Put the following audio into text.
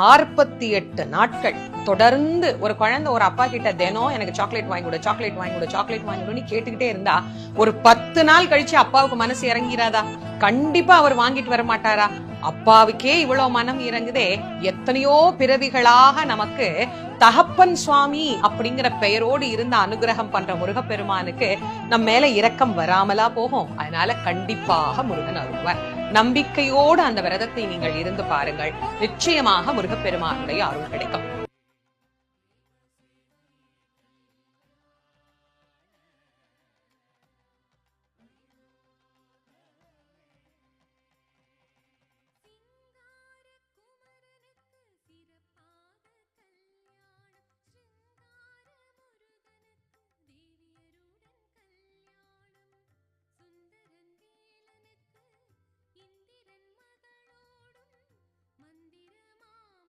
68 நாட்கள் தொடர்ந்து ஒரு குழந்தை ஒரு அப்பா கிட்ட தினம் எனக்கு சாக்லேட் வாங்கி கொடு சாக்லேட் வாங்கி கொடு சாக்லேட் வாங்கி கொடுன்னு கேட்டுக்கிட்டே இருந்தா ஒரு 10 நாள் கழிச்சு அப்பாவுக்கு மனசு இறங்கிறாதா? கண்டிப்பா அவர் வாங்கிட்டு வர மாட்டாரா? அப்பாவுக்கே இவ்வளவு மனம் இறங்குதே, எத்தனையோ பிறவிகளாக நமக்கு தகப்பன் சுவாமி அப்படிங்கிற பெயரோடு இருந்த அனுகிரகம் பண்ற முருகப்பெருமானுக்கு நம்ம மேல இரக்கம் வராமலா போகும். அதனால கண்டிப்பாக முருகன் அருள்வார். நம்பிக்கையோடு அந்த விரதத்தை நீங்கள் இருந்து பாருங்கள். நிச்சயமாக முருகப்பெருமானுடைய அருள் கிடைக்கும்.